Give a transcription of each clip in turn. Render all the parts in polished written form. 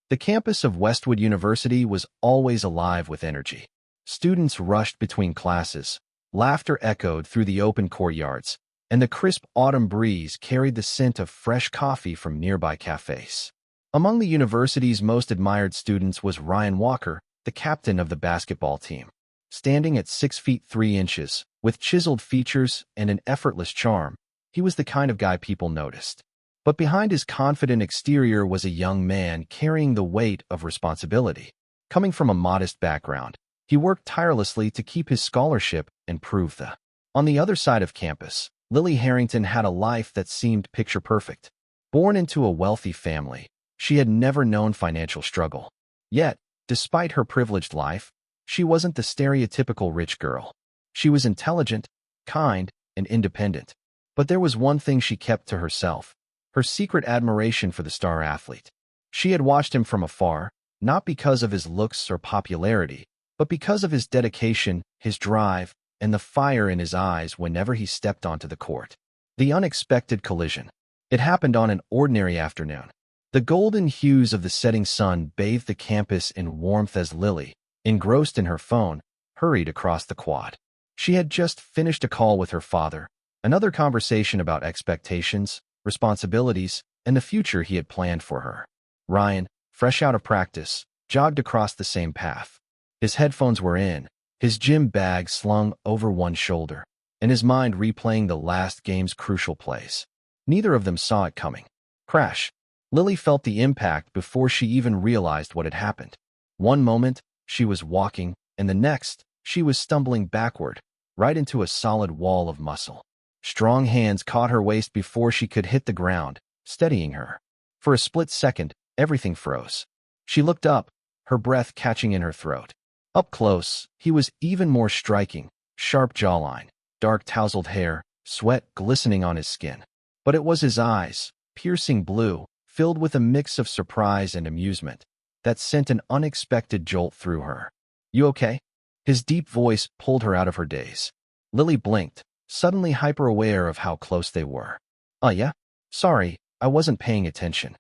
The campus of Westwood University was always alive with energy. Students rushed between classes, laughter echoed through the open courtyards, and the crisp autumn breeze carried the scent of fresh coffee from nearby cafes. Among the university's most admired students was Ryan Walker, the captain of the basketball team. Standing at 6 feet 3 inches, with chiseled features and an effortless charm, he was the kind of guy people noticed. But behind his confident exterior was a young man carrying the weight of responsibility. Coming from a modest background, he worked tirelessly to keep his scholarship and prove the. On the other side of campus, Lily Harrington had a life that seemed picture-perfect. Born into a wealthy family, she had never known financial struggle. Yet, despite her privileged life, she wasn't the stereotypical rich girl. She was intelligent, kind, and independent. But there was one thing she kept to herself: her secret admiration for the star athlete. She had watched him from afar, not because of his looks or popularity, but because of his dedication, his drive, and the fire in his eyes whenever he stepped onto the court. The unexpected collision. It happened on an ordinary afternoon. The golden hues of the setting sun bathed the campus in warmth as Lily, engrossed in her phone, hurried across the quad. She had just finished a call with her father, another conversation about expectations, responsibilities, and the future he had planned for her. Ryan, fresh out of practice, jogged across the same path. His headphones were in, his gym bag slung over one shoulder, and his mind replaying the last game's crucial plays. Neither of them saw it coming. Crash. Lily felt the impact before she even realized what had happened. One moment, she was walking, and the next, she was stumbling backward, right into a solid wall of muscle. Strong hands caught her waist before she could hit the ground, steadying her. For a split second, everything froze. She looked up, her breath catching in her throat. Up close, he was even more striking: sharp jawline, dark tousled hair, sweat glistening on his skin. But it was his eyes, piercing blue, filled with a mix of surprise and amusement, that sent an unexpected jolt through her. "You okay?" His deep voice pulled her out of her daze. Lily blinked, suddenly hyper-aware of how close they were. Yeah? Sorry, I wasn't paying attention."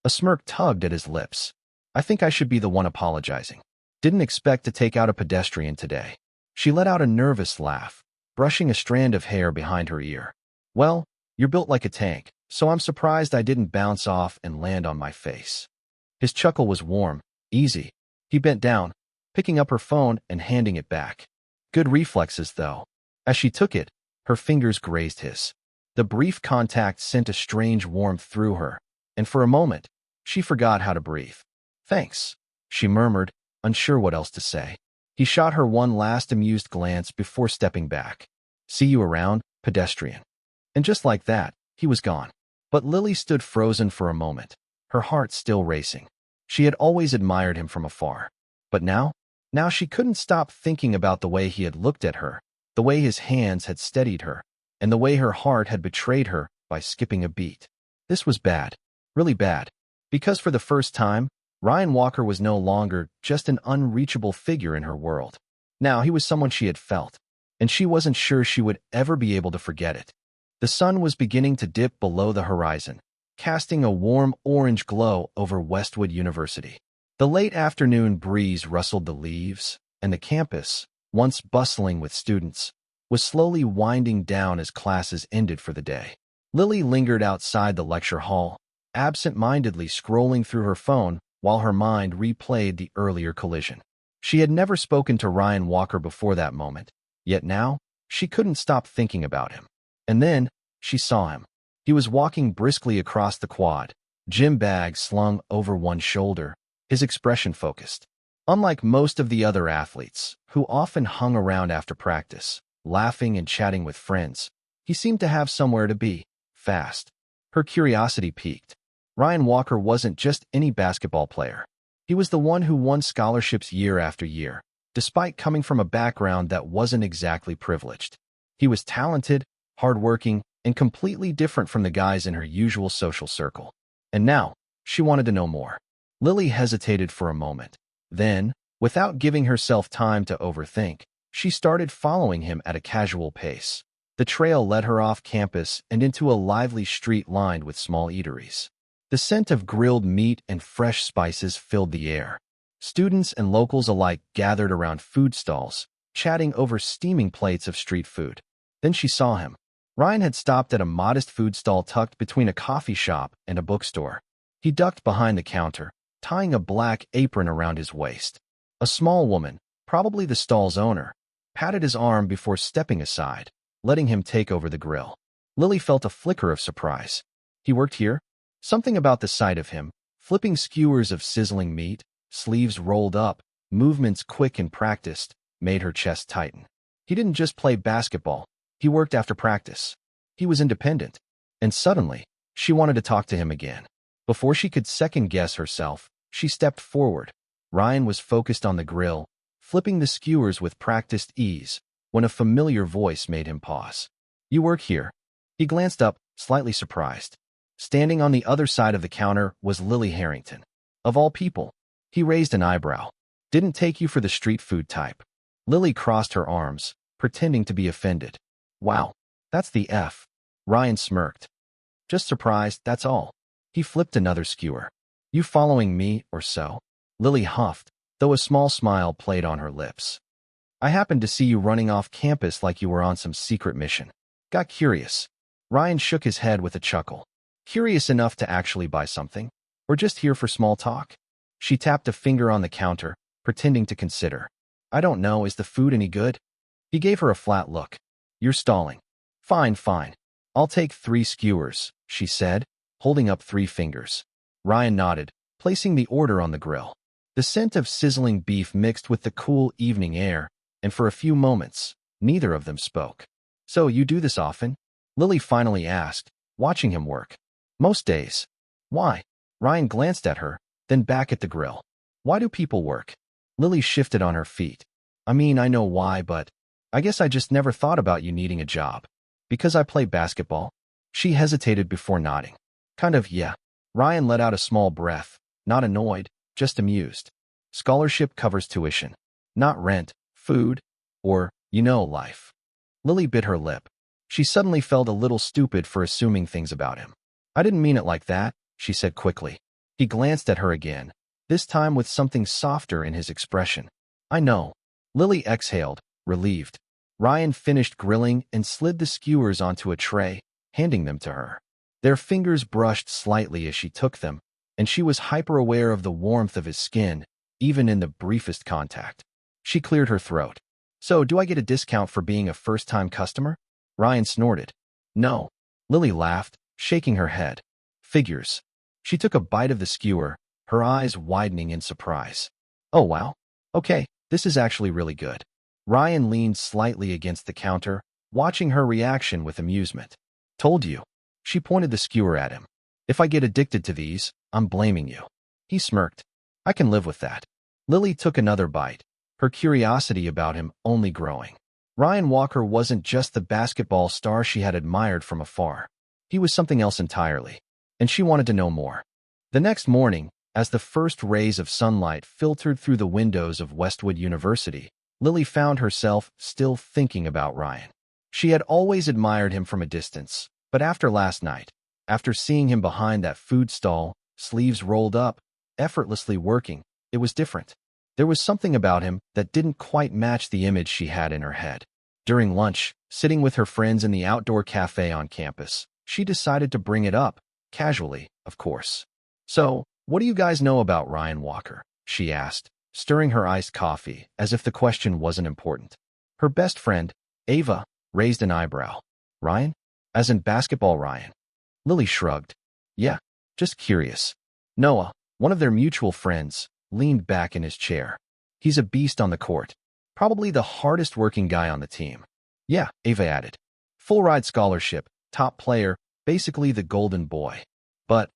A smirk tugged at his lips. "I think I should be the one apologizing. Didn't expect to take out a pedestrian today." She let out a nervous laugh, brushing a strand of hair behind her ear. "Well, you're built like a tank, so I'm surprised I didn't bounce off and land on my face." His chuckle was warm, easy. He bent down, picking up her phone and handing it back. Good reflexes, though. As she took it, her fingers grazed his. The brief contact sent a strange warmth through her, and for a moment, she forgot how to breathe. "Thanks," she murmured, unsure what else to say. He shot her one last amused glance before stepping back. "See you around, pedestrian." And just like that, he was gone. But Lily stood frozen for a moment, her heart still racing. She had always admired him from afar. But now she couldn't stop thinking about the way he had looked at her, the way his hands had steadied her, and the way her heart had betrayed her by skipping a beat. This was bad, really bad, because for the first time, Ryan Walker was no longer just an unreachable figure in her world. Now he was someone she had felt, and she wasn't sure she would ever be able to forget it. The sun was beginning to dip below the horizon, casting a warm orange glow over Westwood University. The late afternoon breeze rustled the leaves, and the campus, once bustling with students, was slowly winding down as classes ended for the day. Lily lingered outside the lecture hall, absent-mindedly scrolling through her phone while her mind replayed the earlier collision. She had never spoken to Ryan Walker before that moment, yet now she couldn't stop thinking about him. And then she saw him. He was walking briskly across the quad, gym bag slung over one shoulder, his expression focused. Unlike most of the other athletes, who often hung around after practice, laughing and chatting with friends, he seemed to have somewhere to be, fast. Her curiosity piqued. Ryan Walker wasn't just any basketball player. He was the one who won scholarships year after year, despite coming from a background that wasn't exactly privileged. He was talented, hardworking, and completely different from the guys in her usual social circle. And now, she wanted to know more. Lily hesitated for a moment. Then, without giving herself time to overthink, she started following him at a casual pace. The trail led her off campus and into a lively street lined with small eateries. The scent of grilled meat and fresh spices filled the air. Students and locals alike gathered around food stalls, chatting over steaming plates of street food. Then she saw him. Ryan had stopped at a modest food stall tucked between a coffee shop and a bookstore. He ducked behind the counter, tying a black apron around his waist. A small woman, probably the stall's owner, patted his arm before stepping aside, letting him take over the grill. Lily felt a flicker of surprise. He worked here? Something about the sight of him, flipping skewers of sizzling meat, sleeves rolled up, movements quick and practiced, made her chest tighten. He didn't just play basketball. He worked after practice. He was independent. And suddenly, she wanted to talk to him again. Before she could second-guess herself, she stepped forward. Ryan was focused on the grill, flipping the skewers with practiced ease, when a familiar voice made him pause. "You work here?" He glanced up, slightly surprised. Standing on the other side of the counter was Lily Harrington. Of all people. He raised an eyebrow. "Didn't take you for the street food type." Lily crossed her arms, pretending to be offended. "Wow, that's the F." Ryan smirked. "Just surprised, that's all." He flipped another skewer. "You following me, or so?" Lily huffed, though a small smile played on her lips. "I happened to see you running off campus like you were on some secret mission. Got curious." Ryan shook his head with a chuckle. "Curious enough to actually buy something? Or just here for small talk?" She tapped a finger on the counter, pretending to consider. "I don't know, is the food any good?" He gave her a flat look. "You're stalling." Fine. I'll take 3 skewers," she said, holding up 3 fingers. Ryan nodded, placing the order on the grill. The scent of sizzling beef mixed with the cool evening air, and for a few moments, neither of them spoke. "So you do this often?" Lily finally asked, watching him work. "Most days." "Why?" Ryan glanced at her, then back at the grill. "Why do people work?" Lily shifted on her feet. "I mean, I know why, but I guess I just never thought about you needing a job." "Because I play basketball?" She hesitated before nodding. "Kind of, yeah." Ryan let out a small breath, not annoyed, just amused. "Scholarship covers tuition. Not rent, food, or, life." Lily bit her lip. She suddenly felt a little stupid for assuming things about him. "I didn't mean it like that," she said quickly. He glanced at her again, this time with something softer in his expression. "I know." Lily exhaled, relieved. Ryan finished grilling and slid the skewers onto a tray, handing them to her. Their fingers brushed slightly as she took them, and she was hyper-aware of the warmth of his skin, even in the briefest contact. She cleared her throat. "So, do I get a discount for being a first-time customer?" Ryan snorted. "No." Lily laughed, shaking her head. "Figures." She took a bite of the skewer, her eyes widening in surprise. "Oh wow. Okay, this is actually really good." Ryan leaned slightly against the counter, watching her reaction with amusement. "Told you." She pointed the skewer at him. "If I get addicted to these, I'm blaming you." He smirked. "I can live with that." Lily took another bite, her curiosity about him only growing. Ryan Walker wasn't just the basketball star she had admired from afar. He was something else entirely, and she wanted to know more. The next morning, as the first rays of sunlight filtered through the windows of Westwood University, Lily found herself still thinking about Ryan. She had always admired him from a distance, but after last night, after seeing him behind that food stall, sleeves rolled up, effortlessly working, it was different. There was something about him that didn't quite match the image she had in her head. During lunch, sitting with her friends in the outdoor cafe on campus, she decided to bring it up, casually, of course. "So, what do you guys know about Ryan Walker?" she asked, stirring her iced coffee as if the question wasn't important. Her best friend, Ava, raised an eyebrow. "Ryan? As in basketball Ryan?" Lily shrugged. "Yeah, just curious." Noah, one of their mutual friends, leaned back in his chair. "He's a beast on the court. Probably the hardest working guy on the team." "Yeah," Ava added. "Full-ride scholarship, top player, basically the golden boy." "But,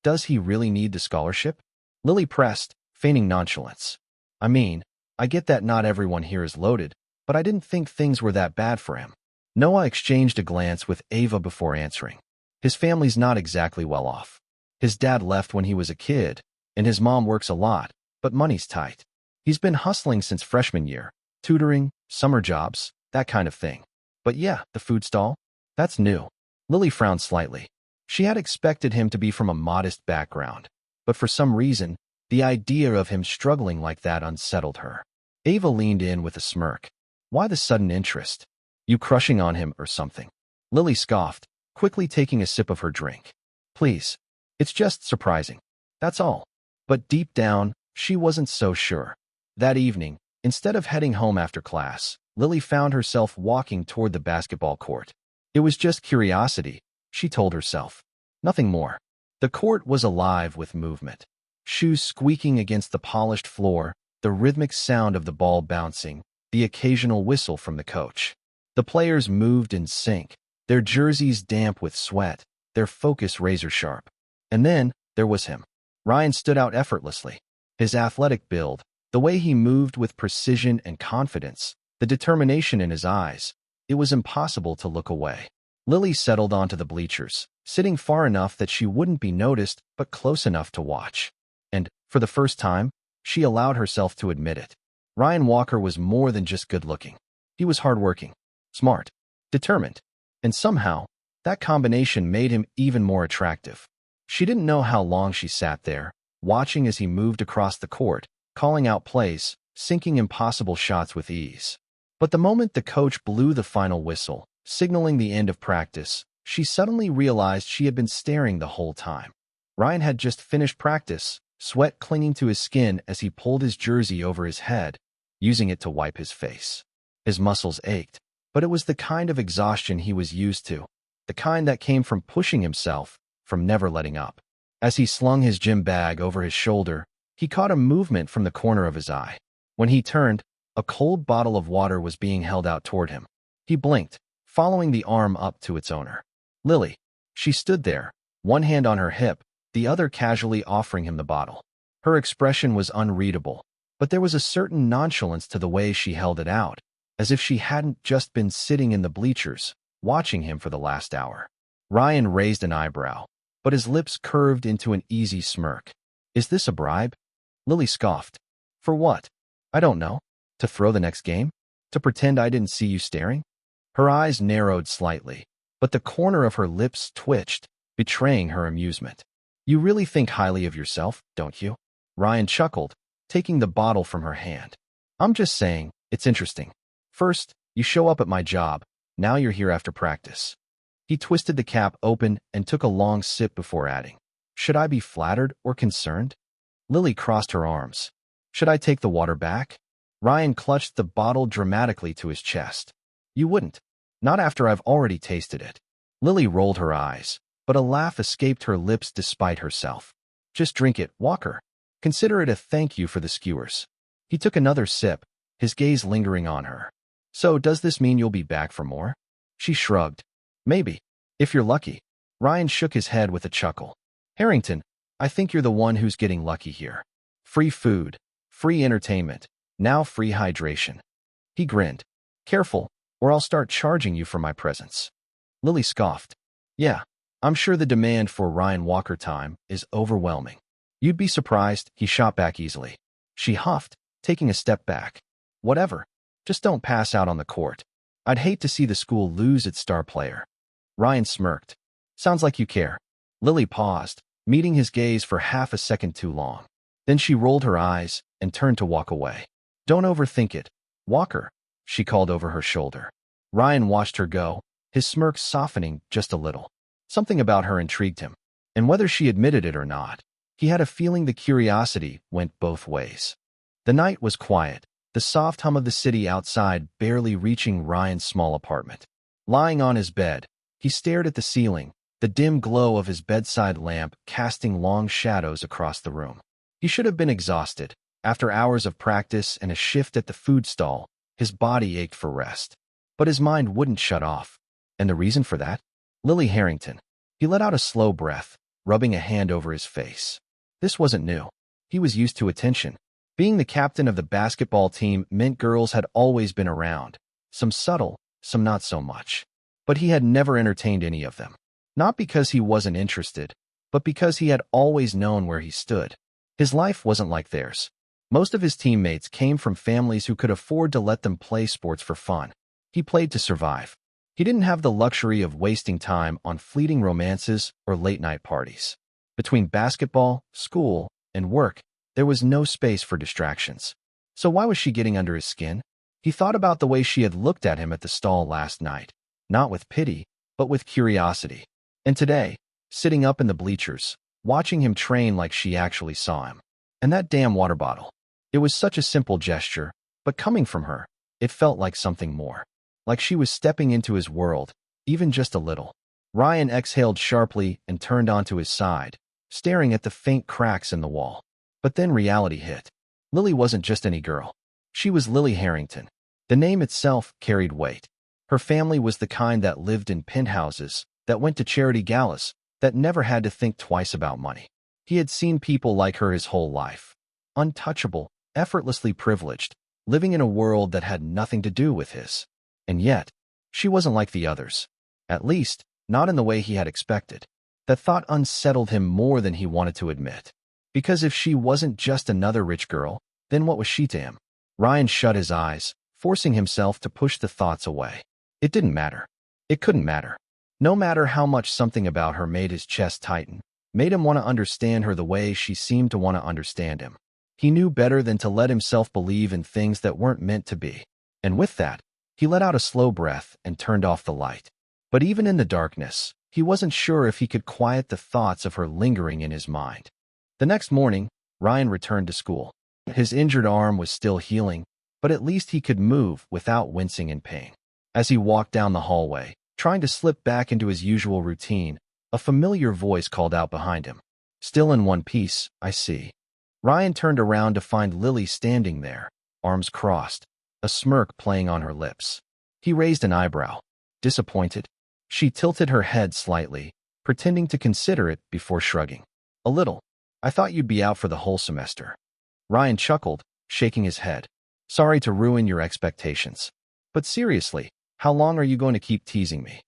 does he really need the scholarship?" Lily pressed, feigning nonchalance. "I mean, I get that not everyone here is loaded, but I didn't think things were that bad for him." Noah exchanged a glance with Ava before answering. "His family's not exactly well off. His dad left when he was a kid, and his mom works a lot, but money's tight. He's been hustling since freshman year, tutoring, summer jobs, that kind of thing. But yeah, the food stall? That's new." Lily frowned slightly. She had expected him to be from a modest background, but for some reason, the idea of him struggling like that unsettled her. Ava leaned in with a smirk. Why the sudden interest? You crushing on him or something? Lily scoffed, quickly taking a sip of her drink. Please. It's just surprising. That's all. But deep down, she wasn't so sure. That evening, instead of heading home after class, Lily found herself walking toward the basketball court. It was just curiosity, she told herself. Nothing more. The court was alive with movement. Shoes squeaking against the polished floor, the rhythmic sound of the ball bouncing, the occasional whistle from the coach. The players moved in sync, their jerseys damp with sweat, their focus razor-sharp. And then, there was him. Ryan stood out effortlessly. His athletic build, the way he moved with precision and confidence, the determination in his eyes, it was impossible to look away. Lily settled onto the bleachers, sitting far enough that she wouldn't be noticed but close enough to watch. And, for the first time, she allowed herself to admit it. Ryan Walker was more than just good-looking. He was hardworking, smart, determined, and somehow, that combination made him even more attractive. She didn't know how long she sat there, watching as he moved across the court, calling out plays, sinking impossible shots with ease. But the moment the coach blew the final whistle, signaling the end of practice, she suddenly realized she had been staring the whole time. Ryan had just finished practice, sweat clinging to his skin as he pulled his jersey over his head, using it to wipe his face. His muscles ached, but it was the kind of exhaustion he was used to, the kind that came from pushing himself, from never letting up. As he slung his gym bag over his shoulder, he caught a movement from the corner of his eye. When he turned, a cold bottle of water was being held out toward him. He blinked, following the arm up to its owner. Lily. She stood there, one hand on her hip, the other casually offering him the bottle. Her expression was unreadable, but there was a certain nonchalance to the way she held it out, as if she hadn't just been sitting in the bleachers, watching him for the last hour. Ryan raised an eyebrow, but his lips curved into an easy smirk. Is this a bribe? Lily scoffed. For what? I don't know. To throw the next game? To pretend I didn't see you staring? Her eyes narrowed slightly, but the corner of her lips twitched, betraying her amusement. You really think highly of yourself, don't you? Ryan chuckled, taking the bottle from her hand. I'm just saying, it's interesting. First, you show up at my job, now you're here after practice. He twisted the cap open and took a long sip before adding, should I be flattered or concerned? Lily crossed her arms. Should I take the water back? Ryan clutched the bottle dramatically to his chest. You wouldn't. Not after I've already tasted it. Lily rolled her eyes, but a laugh escaped her lips despite herself. Just drink it, Walker. Consider it a thank you for the skewers. He took another sip, his gaze lingering on her. So does this mean you'll be back for more? She shrugged. Maybe. If you're lucky. Ryan shook his head with a chuckle. Harrington, I think you're the one who's getting lucky here. Free food, free entertainment, now free hydration. He grinned. Careful, or I'll start charging you for my presence. Lily scoffed. Yeah, I'm sure the demand for Ryan Walker time is overwhelming. You'd be surprised, he shot back easily. She huffed, taking a step back. Whatever. Just don't pass out on the court. I'd hate to see the school lose its star player. Ryan smirked. Sounds like you care. Lily paused, meeting his gaze for half a second too long. Then she rolled her eyes and turned to walk away. Don't overthink it, Walker, she called over her shoulder. Ryan watched her go, his smirk softening just a little. Something about her intrigued him, and whether she admitted it or not, he had a feeling the curiosity went both ways. The night was quiet, the soft hum of the city outside barely reaching Ryan's small apartment. Lying on his bed, he stared at the ceiling, the dim glow of his bedside lamp casting long shadows across the room. He should have been exhausted. After hours of practice and a shift at the food stall, his body ached for rest. But his mind wouldn't shut off. And the reason for that? Lily Harrington. He let out a slow breath, rubbing a hand over his face. This wasn't new. He was used to attention. Being the captain of the basketball team meant girls had always been around. Some subtle, some not so much. But he had never entertained any of them. Not because he wasn't interested, but because he had always known where he stood. His life wasn't like theirs. Most of his teammates came from families who could afford to let them play sports for fun. He played to survive. He didn't have the luxury of wasting time on fleeting romances or late-night parties. Between basketball, school, and work, there was no space for distractions. So why was she getting under his skin? He thought about the way she had looked at him at the stall last night, not with pity, but with curiosity. And today, sitting up in the bleachers, watching him train like she actually saw him. And that damn water bottle. It was such a simple gesture, but coming from her, it felt like something more. Like she was stepping into his world, even just a little. Ryan exhaled sharply and turned onto his side, staring at the faint cracks in the wall. But then reality hit. Lily wasn't just any girl. She was Lily Harrington. The name itself carried weight. Her family was the kind that lived in penthouses, that went to charity galas, that never had to think twice about money. He had seen people like her his whole life. Untouchable, effortlessly privileged, living in a world that had nothing to do with his. And yet, she wasn't like the others. At least, not in the way he had expected. That thought unsettled him more than he wanted to admit. Because if she wasn't just another rich girl, then what was she to him? Ryan shut his eyes, forcing himself to push the thoughts away. It didn't matter. It couldn't matter. No matter how much something about her made his chest tighten, made him want to understand her the way she seemed to want to understand him. He knew better than to let himself believe in things that weren't meant to be. And with that, he let out a slow breath and turned off the light. But even in the darkness, he wasn't sure if he could quiet the thoughts of her lingering in his mind. The next morning, Ryan returned to school. His injured arm was still healing, but at least he could move without wincing in pain. As he walked down the hallway, trying to slip back into his usual routine, a familiar voice called out behind him. "Still in one piece, I see." Ryan turned around to find Lily standing there, arms crossed, a smirk playing on her lips. He raised an eyebrow. Disappointed? She tilted her head slightly, pretending to consider it before shrugging. "A little. I thought you'd be out for the whole semester." Ryan chuckled, shaking his head. "Sorry to ruin your expectations. But seriously, how long are you going to keep teasing me?"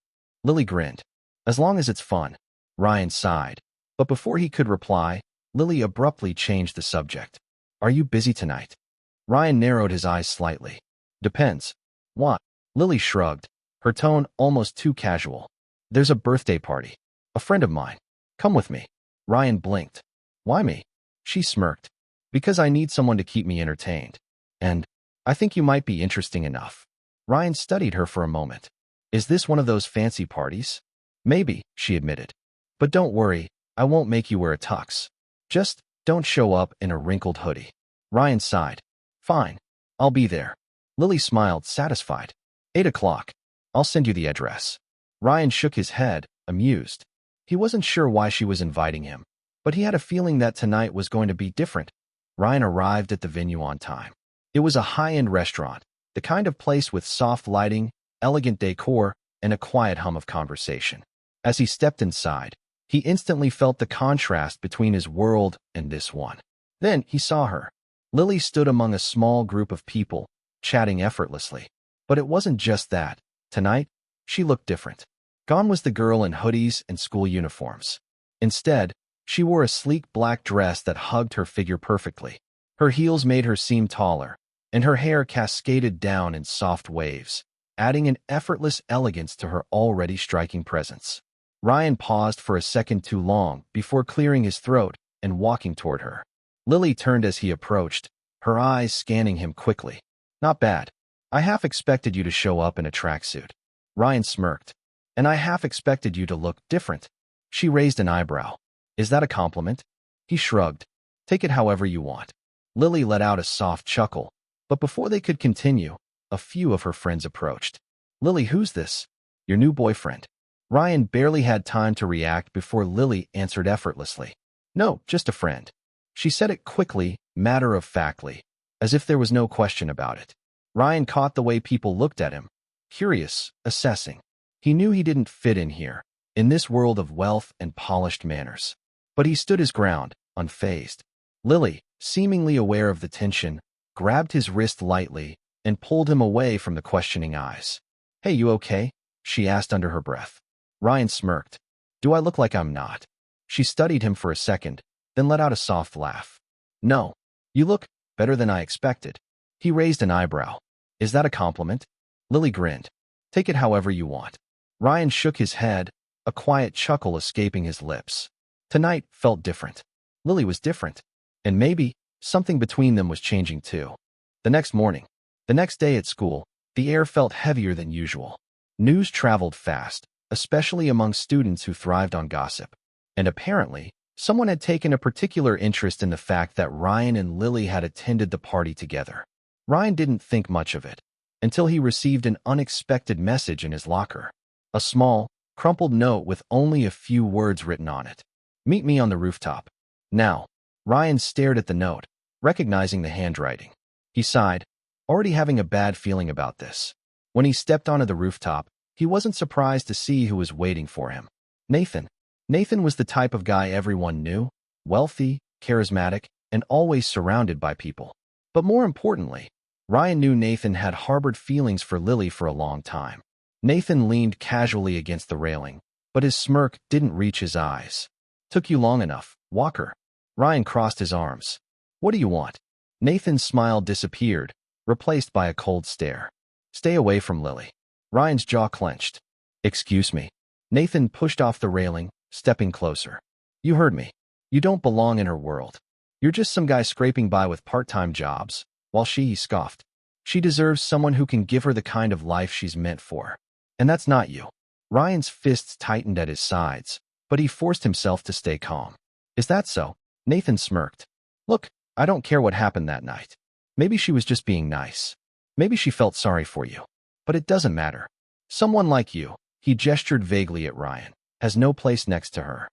Lily grinned. "As long as it's fun." Ryan sighed. But before he could reply, Lily abruptly changed the subject. "Are you busy tonight?" Ryan narrowed his eyes slightly. "Depends." "What?" Lily shrugged, her tone almost too casual. "There's a birthday party. A friend of mine. Come with me." Ryan blinked. "Why me?" She smirked. "Because I need someone to keep me entertained. And I think you might be interesting enough." Ryan studied her for a moment. "Is this one of those fancy parties?" "Maybe," she admitted. "But don't worry, I won't make you wear a tux. Just don't show up in a wrinkled hoodie." Ryan sighed. "Fine. I'll be there." Lily smiled, satisfied. 8 o'clock. I'll send you the address." Ryan shook his head, amused. He wasn't sure why she was inviting him, but he had a feeling that tonight was going to be different. Ryan arrived at the venue on time. It was a high-end restaurant, the kind of place with soft lighting, elegant decor, and a quiet hum of conversation. As he stepped inside, he instantly felt the contrast between his world and this one. Then he saw her. Lily stood among a small group of people, chatting effortlessly. But it wasn't just that. Tonight, she looked different. Gone was the girl in hoodies and school uniforms. Instead, she wore a sleek black dress that hugged her figure perfectly. Her heels made her seem taller, and her hair cascaded down in soft waves, adding an effortless elegance to her already striking presence. Ryan paused for a second too long before clearing his throat and walking toward her. Lily turned as he approached, her eyes scanning him quickly. "Not bad. I half expected you to show up in a tracksuit." Ryan smirked. "And I half expected you to look different." She raised an eyebrow. "Is that a compliment?" He shrugged. "Take it however you want." Lily let out a soft chuckle, but before they could continue, a few of her friends approached. "Lily, who's this?" "Your new boyfriend." Ryan barely had time to react before Lily answered effortlessly. "No, just a friend." She said it quickly, matter-of-factly, as if there was no question about it. Ryan caught the way people looked at him, curious, assessing. He knew he didn't fit in here, in this world of wealth and polished manners. But he stood his ground, unfazed. Lily, seemingly aware of the tension, grabbed his wrist lightly and pulled him away from the questioning eyes. "Hey, you okay?" she asked under her breath. Ryan smirked. "Do I look like I'm not?" She studied him for a second, then let out a soft laugh. "No, you look better than I expected." He raised an eyebrow. "Is that a compliment?" Lily grinned. Take it however you want. Ryan shook his head, a quiet chuckle escaping his lips. Tonight felt different. Lily was different. And maybe something between them was changing too. The next morning, the next day at school, the air felt heavier than usual. News traveled fast, especially among students who thrived on gossip. And apparently, someone had taken a particular interest in the fact that Ryan and Lily had attended the party together. Ryan didn't think much of it until he received an unexpected message in his locker. A small, crumpled note with only a few words written on it. Meet me on the rooftop. Now, Ryan stared at the note, recognizing the handwriting. He sighed, already having a bad feeling about this. When he stepped onto the rooftop, he wasn't surprised to see who was waiting for him. Nathan. Nathan was the type of guy everyone knew, wealthy, charismatic, and always surrounded by people. But more importantly, Ryan knew Nathan had harbored feelings for Lily for a long time. Nathan leaned casually against the railing, but his smirk didn't reach his eyes. Took you long enough, Walker. Ryan crossed his arms. What do you want? Nathan's smile disappeared, replaced by a cold stare. Stay away from Lily. Ryan's jaw clenched. Excuse me. Nathan pushed off the railing, stepping closer. You heard me. You don't belong in her world. You're just some guy scraping by with part-time jobs, while he scoffed. She deserves someone who can give her the kind of life she's meant for. And that's not you. Ryan's fists tightened at his sides, but he forced himself to stay calm. Is that so? Nathan smirked. Look, I don't care what happened that night. Maybe she was just being nice. Maybe she felt sorry for you. But it doesn't matter. Someone like you, he gestured vaguely at Ryan, has no place next to her.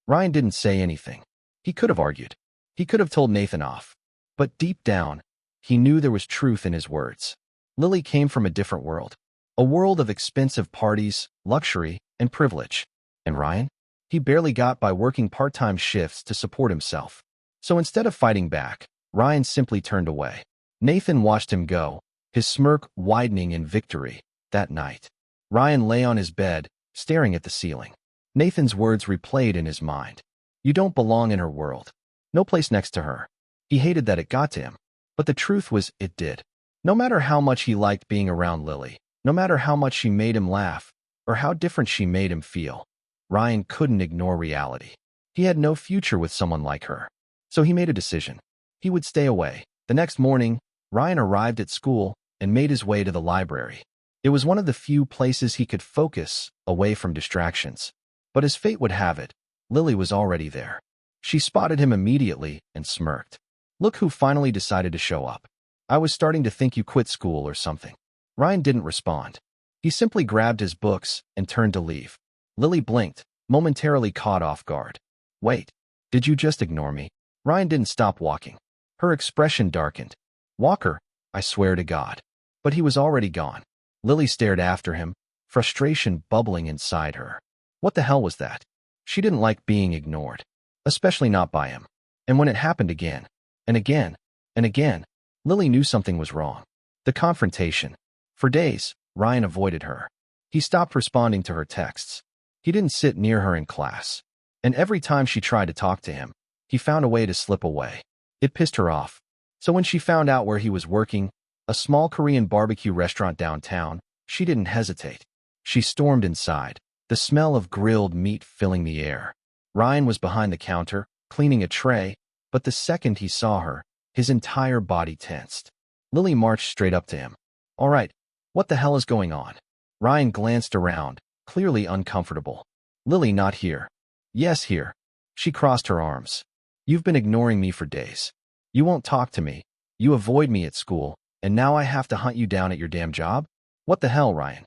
Ryan didn't say anything. He could have argued. He could have told Nathan off. But deep down, he knew there was truth in his words. Lily came from a different world. A world of expensive parties, luxury, and privilege. And Ryan? He barely got by working part-time shifts to support himself. So instead of fighting back, Ryan simply turned away. Nathan watched him go, his smirk widening in victory. That night, Ryan lay on his bed, staring at the ceiling. Nathan's words replayed in his mind. You don't belong in her world. No place next to her. He hated that it got to him. But the truth was, it did. No matter how much he liked being around Lily, no matter how much she made him laugh, or how different she made him feel, Ryan couldn't ignore reality. He had no future with someone like her. So he made a decision. He would stay away. The next morning, Ryan arrived at school and made his way to the library. It was one of the few places he could focus away from distractions. But as fate would have it, Lily was already there. She spotted him immediately and smirked. Look who finally decided to show up. I was starting to think you quit school or something. Ryan didn't respond. He simply grabbed his books and turned to leave. Lily blinked, momentarily caught off guard. Wait, did you just ignore me? Ryan didn't stop walking. Her expression darkened. Walker, I swear to God. But he was already gone. Lily stared after him, frustration bubbling inside her. What the hell was that? She didn't like being ignored, especially not by him. And when it happened again, and again, and again, Lily knew something was wrong. The confrontation. For days, Ryan avoided her. He stopped responding to her texts. He didn't sit near her in class. And every time she tried to talk to him, he found a way to slip away. It pissed her off. So when she found out where he was working, a small Korean barbecue restaurant downtown, she didn't hesitate. She stormed inside, the smell of grilled meat filling the air. Ryan was behind the counter, cleaning a tray, but the second he saw her, his entire body tensed. Lily marched straight up to him. All right, what the hell is going on? Ryan glanced around, clearly uncomfortable. Lily, not here. Yes, here. She crossed her arms. You've been ignoring me for days. You won't talk to me. You avoid me at school, and now I have to hunt you down at your damn job? What the hell, Ryan?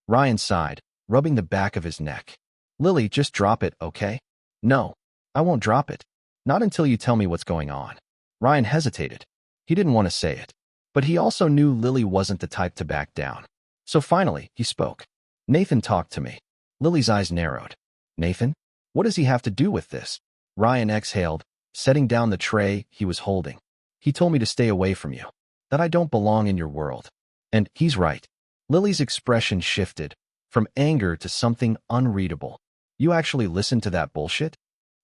Ryan sighed, rubbing the back of his neck. Lily, just drop it, okay? No, I won't drop it. Not until you tell me what's going on. Ryan hesitated. He didn't want to say it, but he also knew Lily wasn't the type to back down. So finally, he spoke. Nathan talked to me. Lily's eyes narrowed. Nathan? What does he have to do with this? Ryan exhaled, setting down the tray he was holding. He told me to stay away from you, that I don't belong in your world. And he's right. Lily's expression shifted, from anger to something unreadable. You actually listened to that bullshit?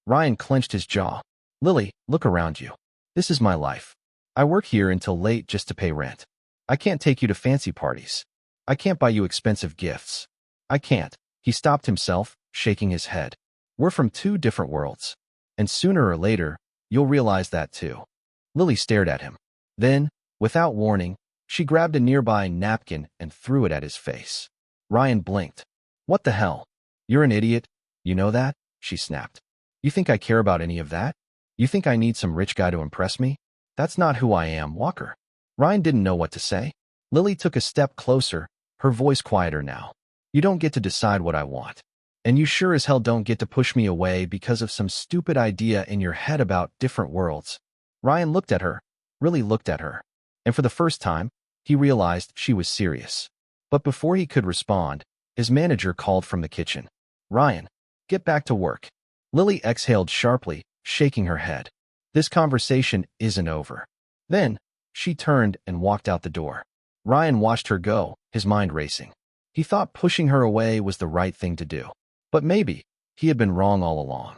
Ryan clenched his jaw. Lily, look around you. This is my life. I work here until late just to pay rent. I can't take you to fancy parties. I can't buy you expensive gifts. I can't. He stopped himself, shaking his head. We're from two different worlds. And sooner or later, you'll realize that too. Lily stared at him. Then, without warning, she grabbed a nearby napkin and threw it at his face. Ryan blinked. What the hell? You're an idiot. You know that? She snapped. You think I care about any of that? You think I need some rich guy to impress me? That's not who I am, Walker. Ryan didn't know what to say. Lily took a step closer, her voice quieter now. You don't get to decide what I want. And you sure as hell don't get to push me away because of some stupid idea in your head about different worlds. Ryan looked at her, really looked at her. And for the first time, he realized she was serious. But before he could respond, his manager called from the kitchen. Ryan, get back to work. Lily exhaled sharply, shaking her head. This conversation isn't over. Then, she turned and walked out the door. Ryan watched her go, his mind racing. He thought pushing her away was the right thing to do. But maybe he had been wrong all along.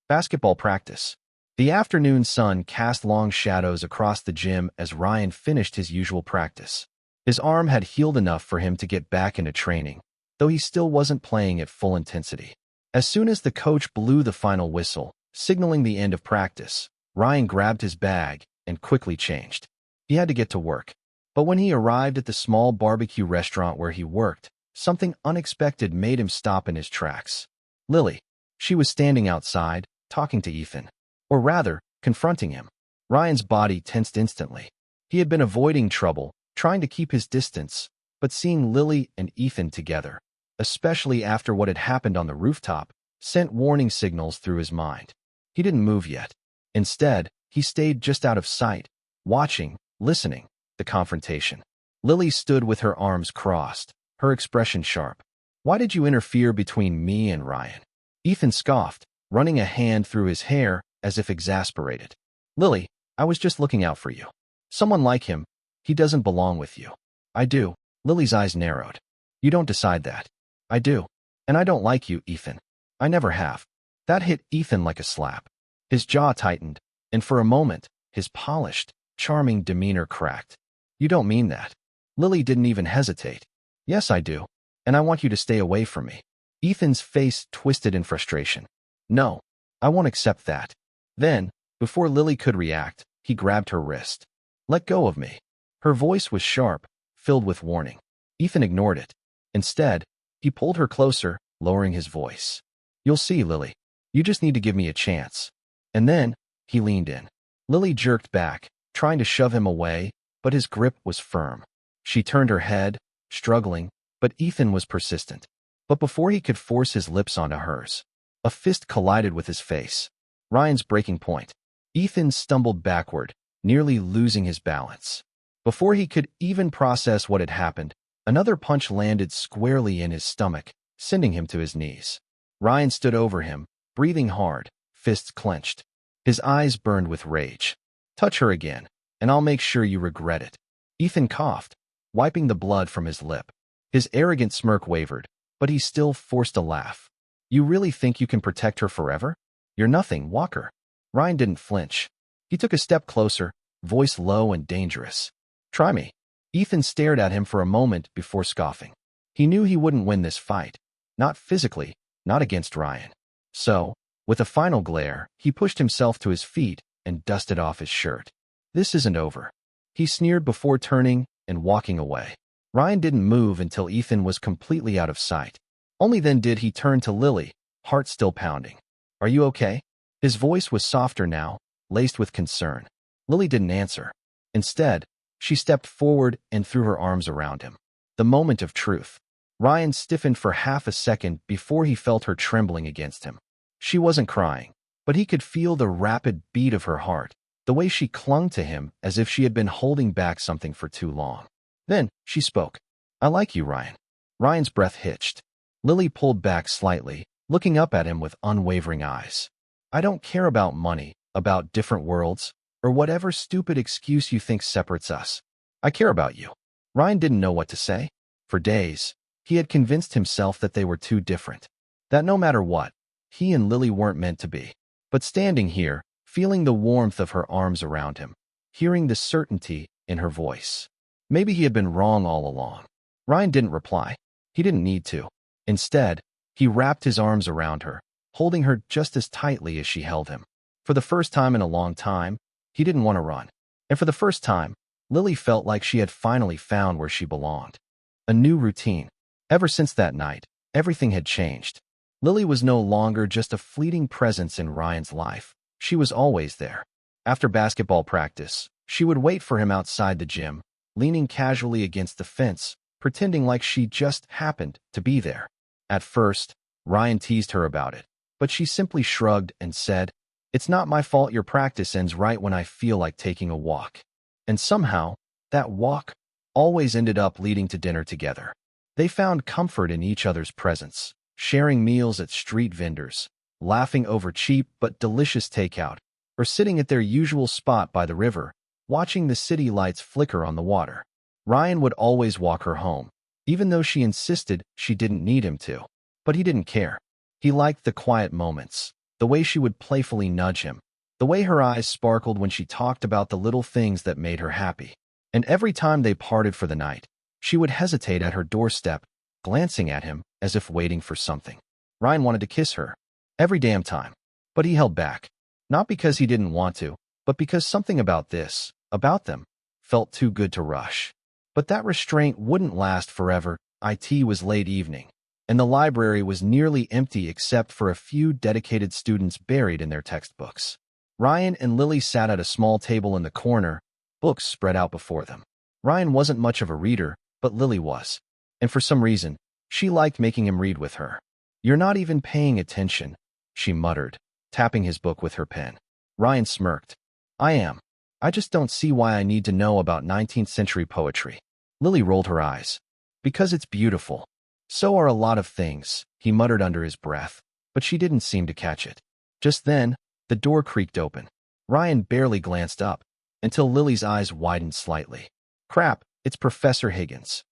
Basketball practice. The afternoon sun cast long shadows across the gym as Ryan finished his usual practice. His arm had healed enough for him to get back into training, though he still wasn't playing at full intensity. As soon as the coach blew the final whistle, signaling the end of practice, Ryan grabbed his bag and quickly changed. He had to get to work. But when he arrived at the small barbecue restaurant where he worked, something unexpected made him stop in his tracks. Lily. She was standing outside, talking to Ethan. Or rather, confronting him. Ryan's body tensed instantly. He had been avoiding trouble, trying to keep his distance, but seeing Lily and Ethan together, especially after what had happened on the rooftop, sent warning signals through his mind. He didn't move yet. Instead, he stayed just out of sight, watching, listening, the confrontation. Lily stood with her arms crossed, her expression sharp. Why did you interfere between me and Ryan? Ethan scoffed, running a hand through his hair as if exasperated. Lily, I was just looking out for you. Someone like him, he doesn't belong with you. I do. Lily's eyes narrowed. You don't decide that. I do. And I don't like you, Ethan. I never have. That hit Ethan like a slap. His jaw tightened, and for a moment, his polished, charming demeanor cracked. You don't mean that. Lily didn't even hesitate. Yes, I do. And I want you to stay away from me. Ethan's face twisted in frustration. No, I won't accept that. Then, before Lily could react, he grabbed her wrist. Let go of me. Her voice was sharp, filled with warning. Ethan ignored it. Instead, he pulled her closer, lowering his voice. You'll see, Lily. You just need to give me a chance. And then, he leaned in. Lily jerked back, trying to shove him away, but his grip was firm. She turned her head, struggling, but Ethan was persistent. But before he could force his lips onto hers, a fist collided with his face. Ryan's breaking point. Ethan stumbled backward, nearly losing his balance. Before he could even process what had happened, another punch landed squarely in his stomach, sending him to his knees. Ryan stood over him, breathing hard, fists clenched. His eyes burned with rage. Touch her again, and I'll make sure you regret it. Ethan coughed, wiping the blood from his lip. His arrogant smirk wavered, but he still forced a laugh. You really think you can protect her forever? You're nothing, Walker. Ryan didn't flinch. He took a step closer, voice low and dangerous. Try me. Ethan stared at him for a moment before scoffing. He knew he wouldn't win this fight. Not physically, not against Ryan. So, with a final glare, he pushed himself to his feet and dusted off his shirt. This isn't over. He sneered before turning and walking away. Ryan didn't move until Ethan was completely out of sight. Only then did he turn to Lily, heart still pounding. Are you okay? His voice was softer now, laced with concern. Lily didn't answer. Instead, she stepped forward and threw her arms around him. The moment of truth. Ryan stiffened for half a second before he felt her trembling against him. She wasn't crying, but he could feel the rapid beat of her heart, the way she clung to him as if she had been holding back something for too long. Then, she spoke. I like you, Ryan. Ryan's breath hitched. Lily pulled back slightly, looking up at him with unwavering eyes. I don't care about money, about different worlds, or whatever stupid excuse you think separates us. I care about you. Ryan didn't know what to say. For days, he had convinced himself that they were too different. That no matter what, he and Lily weren't meant to be. But standing here, feeling the warmth of her arms around him, hearing the certainty in her voice. Maybe he had been wrong all along. Ryan didn't reply. He didn't need to. Instead, he wrapped his arms around her, holding her just as tightly as she held him. For the first time in a long time, he didn't want to run. And for the first time, Lily felt like she had finally found where she belonged. A new routine. Ever since that night, everything had changed. Lily was no longer just a fleeting presence in Ryan's life. She was always there. After basketball practice, she would wait for him outside the gym, leaning casually against the fence, pretending like she just happened to be there. At first, Ryan teased her about it, but she simply shrugged and said, "It's not my fault your practice ends right when I feel like taking a walk." And somehow, that walk always ended up leading to dinner together. They found comfort in each other's presence, sharing meals at street vendors, laughing over cheap but delicious takeout, or sitting at their usual spot by the river, watching the city lights flicker on the water. Ryan would always walk her home, even though she insisted she didn't need him to. But he didn't care. He liked the quiet moments, the way she would playfully nudge him, the way her eyes sparkled when she talked about the little things that made her happy. And every time they parted for the night, she would hesitate at her doorstep, glancing at him as if waiting for something. Ryan wanted to kiss her every damn time, but he held back. Not because he didn't want to, but because something about them, felt too good to rush. But that restraint wouldn't last forever. It was late evening, and the library was nearly empty except for a few dedicated students buried in their textbooks. Ryan and Lily sat at a small table in the corner, books spread out before them. Ryan wasn't much of a reader, but Lily was. And for some reason, she liked making him read with her. "You're not even paying attention," she muttered, tapping his book with her pen. Ryan smirked. "I am. I just don't see why I need to know about 19th century poetry." Lily rolled her eyes. "Because it's beautiful. So are a lot of things," he muttered under his breath, but she didn't seem to catch it. Just then, the door creaked open. Ryan barely glanced up, until Lily's eyes widened slightly. "Crap, it's Professor Higgins."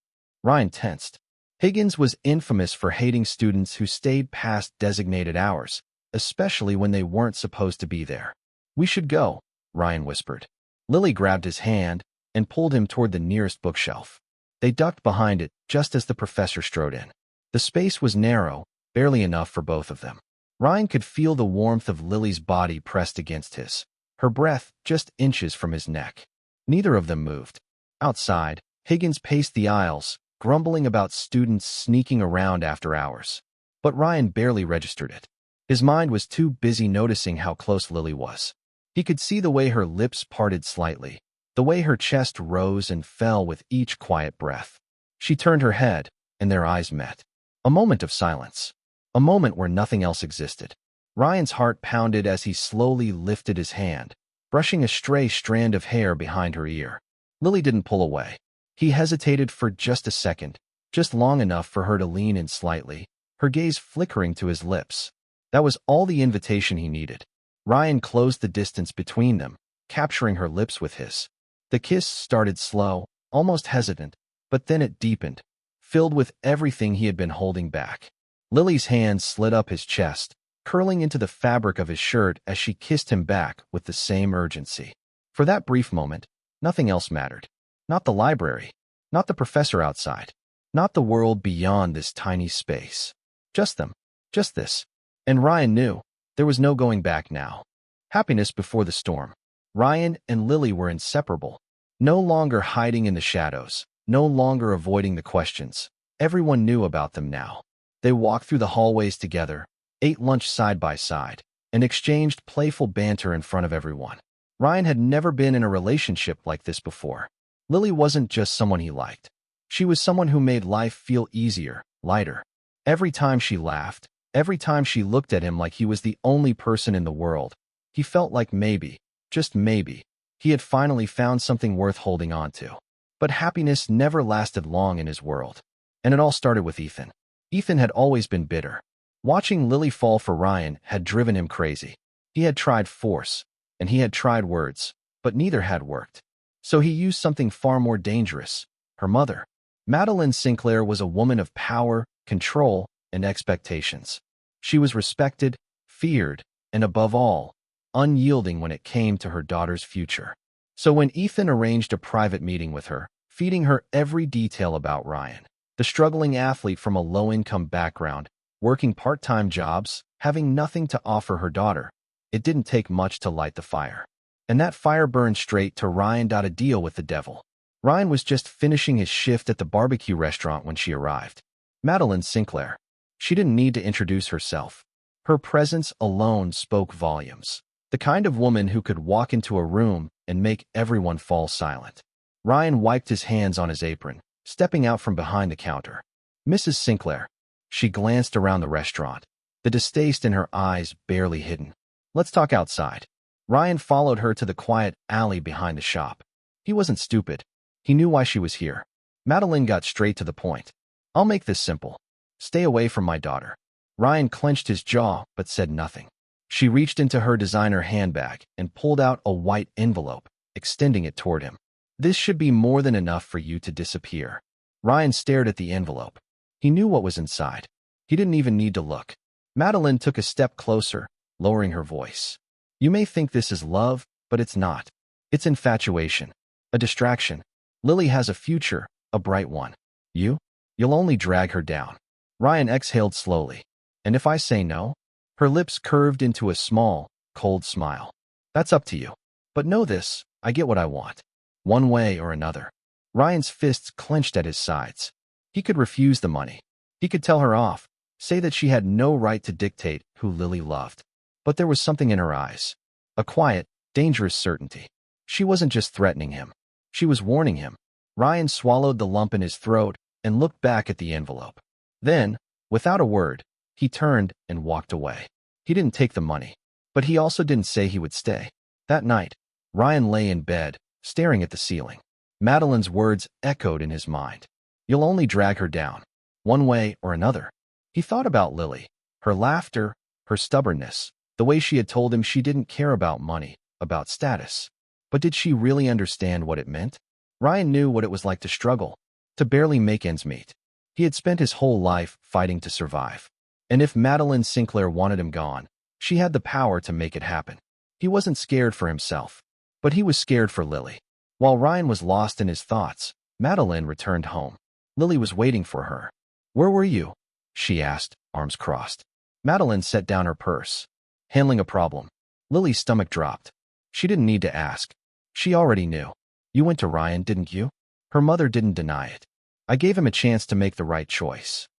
Ryan tensed. Higgins was infamous for hating students who stayed past designated hours, especially when they weren't supposed to be there. "We should go," Ryan whispered. Lily grabbed his hand and pulled him toward the nearest bookshelf. They ducked behind it just as the professor strode in. The space was narrow, barely enough for both of them. Ryan could feel the warmth of Lily's body pressed against his, her breath just inches from his neck. Neither of them moved. Outside, Higgins paced the aisles, grumbling about students sneaking around after hours. But Ryan barely registered it. His mind was too busy noticing how close Lily was. He could see the way her lips parted slightly, the way her chest rose and fell with each quiet breath. She turned her head, and their eyes met. A moment of silence. A moment where nothing else existed. Ryan's heart pounded as he slowly lifted his hand, brushing a stray strand of hair behind her ear. Lily didn't pull away. He hesitated for just a second, just long enough for her to lean in slightly, her gaze flickering to his lips. That was all the invitation he needed. Ryan closed the distance between them, capturing her lips with his. The kiss started slow, almost hesitant, but then it deepened, filled with everything he had been holding back. Lily's hand slid up his chest, curling into the fabric of his shirt as she kissed him back with the same urgency. For that brief moment, nothing else mattered. Not the library, not the professor outside, not the world beyond this tiny space. Just them, just this. And Ryan knew there was no going back now. Happiness before the storm. Ryan and Lily were inseparable, no longer hiding in the shadows, no longer avoiding the questions. Everyone knew about them now. They walked through the hallways together, ate lunch side by side, and exchanged playful banter in front of everyone. Ryan had never been in a relationship like this before. Lily wasn't just someone he liked. She was someone who made life feel easier, lighter. Every time she laughed, every time she looked at him like he was the only person in the world, he felt like maybe, just maybe, he had finally found something worth holding on to. But happiness never lasted long in his world. And it all started with Ethan. Ethan had always been bitter. Watching Lily fall for Ryan had driven him crazy. He had tried force, and he had tried words, but neither had worked. So he used something far more dangerous, her mother. Madeline Sinclair was a woman of power, control, and expectations. She was respected, feared, and above all, unyielding when it came to her daughter's future. So when Ethan arranged a private meeting with her, feeding her every detail about Ryan, The struggling athlete from a low-income background, working part-time jobs, having nothing to offer her daughter. It didn't take much to light the fire. And that fire burned straight to Ryan. A deal with the devil. Ryan was just finishing his shift at the barbecue restaurant when she arrived. Madeline Sinclair. She didn't need to introduce herself. Her presence alone spoke volumes. The kind of woman who could walk into a room and make everyone fall silent. Ryan wiped his hands on his apron, stepping out from behind the counter. Mrs. Sinclair. She glanced around the restaurant, the distaste in her eyes barely hidden. Let's talk outside. Ryan followed her to the quiet alley behind the shop. He wasn't stupid. He knew why she was here. Madeline got straight to the point. I'll make this simple. Stay away from my daughter. Ryan clenched his jaw but said nothing. She reached into her designer handbag and pulled out a white envelope, extending it toward him. This should be more than enough for you to disappear. Ryan stared at the envelope. He knew what was inside. He didn't even need to look. Madeline took a step closer, lowering her voice. You may think this is love, but it's not. It's infatuation. A distraction. Lily has a future, a bright one. You'll only drag her down. Ryan exhaled slowly. And if I say no? Her lips curved into a small, cold smile. That's up to you. But know this, I get what I want. One way or another. Ryan's fists clenched at his sides. He could refuse the money. He could tell her off, say that she had no right to dictate who Lily loved. But there was something in her eyes. A quiet, dangerous certainty. She wasn't just threatening him. She was warning him. Ryan swallowed the lump in his throat and looked back at the envelope. Then, without a word, he turned and walked away. He didn't take the money, but he also didn't say he would stay. That night, Ryan lay in bed, staring at the ceiling. Madeline's words echoed in his mind. You'll only drag her down, one way or another. He thought about Lily, her laughter, her stubbornness, the way she had told him she didn't care about money, about status. But did she really understand what it meant? Ryan knew what it was like to struggle, to barely make ends meet. He had spent his whole life fighting to survive. And if Madeline Sinclair wanted him gone, she had the power to make it happen. He wasn't scared for himself, but he was scared for Lily. While Ryan was lost in his thoughts, Madeline returned home. Lily was waiting for her. Where were you? She asked, arms crossed. Madeline set down her purse. Handling a problem. Lily's stomach dropped. She didn't need to ask. She already knew. You went to Ryan, didn't you? Her mother didn't deny it. I gave him a chance to make the right choice.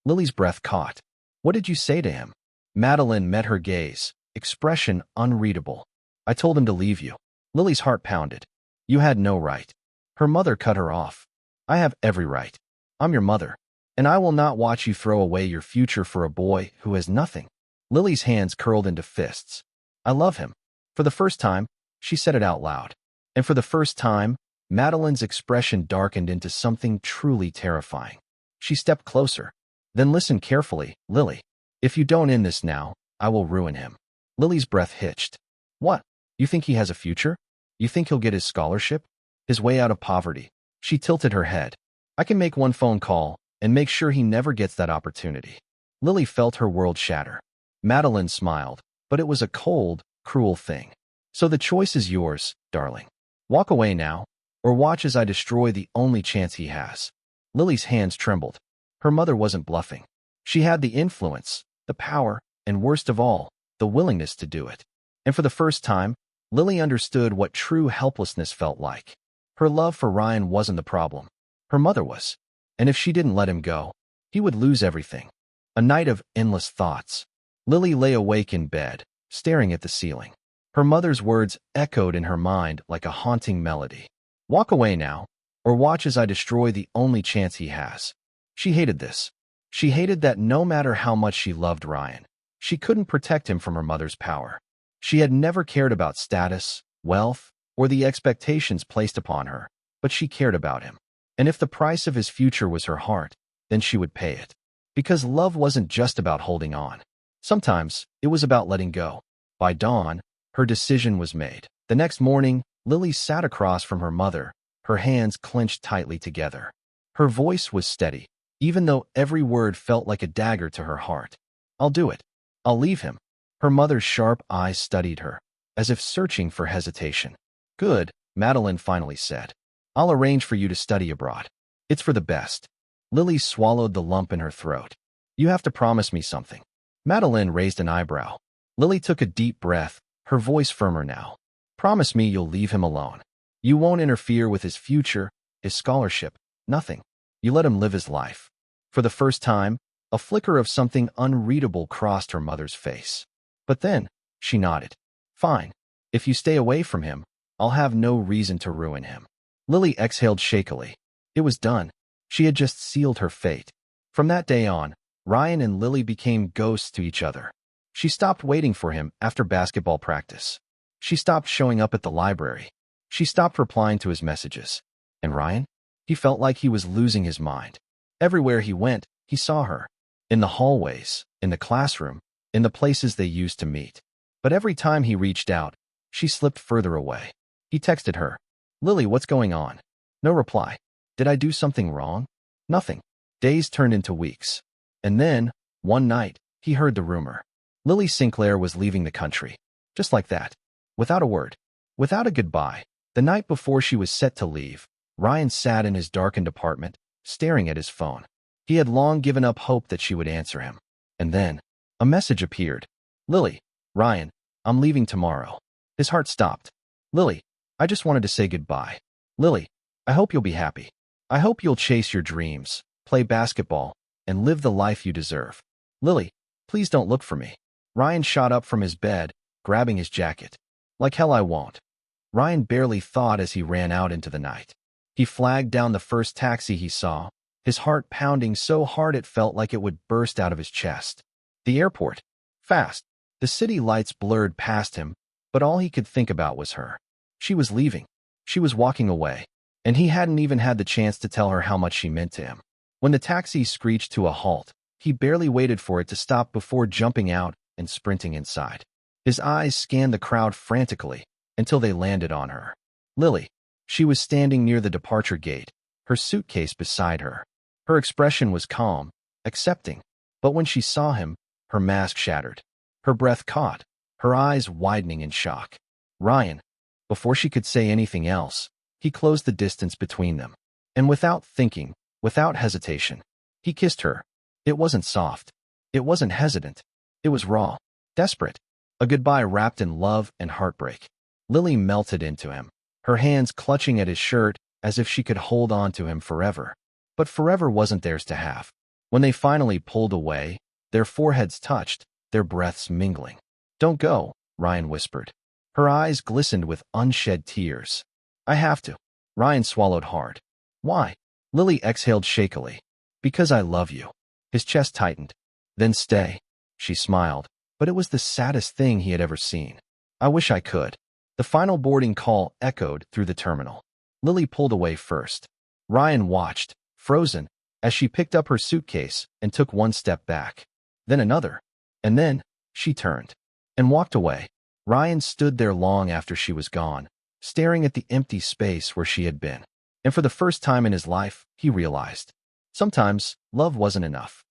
Lily's breath caught. What did you say to him? Madeline met her gaze, expression unreadable. I told him to leave you. Lily's heart pounded. You had no right. Her mother cut her off. I have every right. I'm your mother, and I will not watch you throw away your future for a boy who has nothing. Lily's hands curled into fists. I love him. For the first time, she said it out loud. And for the first time, Madeline's expression darkened into something truly terrifying. She stepped closer. Then listen carefully, Lily. If you don't end this now, I will ruin him. Lily's breath hitched. What? You think he has a future? You think he'll get his scholarship? His way out of poverty? She tilted her head. I can make one phone call and make sure he never gets that opportunity. Lily felt her world shatter. Madeline smiled, but it was a cold, cruel thing. So the choice is yours, darling. Walk away now, or watch as I destroy the only chance he has. Lily's hands trembled. Her mother wasn't bluffing. She had the influence, the power, and worst of all, the willingness to do it. And for the first time, Lily understood what true helplessness felt like. Her love for Ryan wasn't the problem. Her mother was. And if she didn't let him go, he would lose everything. A night of endless thoughts. Lily lay awake in bed, staring at the ceiling. Her mother's words echoed in her mind like a haunting melody. Walk away now, or watch as I destroy the only chance he has. She hated this. She hated that no matter how much she loved Ryan, she couldn't protect him from her mother's power. She had never cared about status, wealth, or the expectations placed upon her, but she cared about him. And if the price of his future was her heart, then she would pay it. Because love wasn't just about holding on. Sometimes, it was about letting go. By dawn, her decision was made. The next morning, Lily sat across from her mother, her hands clenched tightly together. Her voice was steady, even though every word felt like a dagger to her heart. I'll do it. I'll leave him. Her mother's sharp eyes studied her, as if searching for hesitation. Good, Madeline finally said. I'll arrange for you to study abroad. It's for the best. Lily swallowed the lump in her throat. You have to promise me something. Madeline raised an eyebrow. Lily took a deep breath, her voice firmer now. Promise me you'll leave him alone. You won't interfere with his future, his scholarship, nothing. You let him live his life. For the first time, a flicker of something unreadable crossed her mother's face. But then, she nodded. Fine. If you stay away from him, I'll have no reason to ruin him. Lily exhaled shakily. It was done. She had just sealed her fate. From that day on, Ryan and Lily became ghosts to each other. She stopped waiting for him after basketball practice. She stopped showing up at the library. She stopped replying to his messages. And Ryan? He felt like he was losing his mind. Everywhere he went, he saw her. In the hallways, in the classroom, in the places they used to meet. But every time he reached out, she slipped further away. He texted her. Lily, what's going on? No reply. Did I do something wrong? Nothing. Days turned into weeks. And then, one night, he heard the rumor. Lily Sinclair was leaving the country. Just like that. Without a word. Without a goodbye. The night before she was set to leave, Ryan sat in his darkened apartment, staring at his phone. He had long given up hope that she would answer him. And then, a message appeared. Lily, Ryan, I'm leaving tomorrow. His heart stopped. Lily, I just wanted to say goodbye. Lily, I hope you'll be happy. I hope you'll chase your dreams, play basketball, and live the life you deserve. Lily, please don't look for me. Ryan shot up from his bed, grabbing his jacket. Like hell I won't. Ryan barely thought as he ran out into the night. He flagged down the first taxi he saw, his heart pounding so hard it felt like it would burst out of his chest. The airport. Fast. The city lights blurred past him, but all he could think about was her. She was leaving. She was walking away. And he hadn't even had the chance to tell her how much she meant to him. When the taxi screeched to a halt, he barely waited for it to stop before jumping out and sprinting inside. His eyes scanned the crowd frantically until they landed on her. Lily. She was standing near the departure gate, her suitcase beside her. Her expression was calm, accepting, but when she saw him, her mask shattered. Her breath caught, her eyes widening in shock. Ryan. Before she could say anything else, he closed the distance between them. And without thinking, without hesitation, he kissed her. It wasn't soft. It wasn't hesitant. It was raw, desperate. A goodbye wrapped in love and heartbreak. Lily melted into him, her hands clutching at his shirt as if she could hold on to him forever. But forever wasn't theirs to have. When they finally pulled away, their foreheads touched, their breaths mingling. Don't go, Ryan whispered. Her eyes glistened with unshed tears. I have to. Ryan swallowed hard. Why? Lily exhaled shakily. Because I love you. His chest tightened. Then stay. She smiled, but it was the saddest thing he had ever seen. I wish I could. The final boarding call echoed through the terminal. Lily pulled away first. Ryan watched, frozen, as she picked up her suitcase and took one step back. Then another. And then, she turned and walked away. Ryan stood there long after she was gone, staring at the empty space where she had been. And for the first time in his life, he realized. Sometimes, love wasn't enough.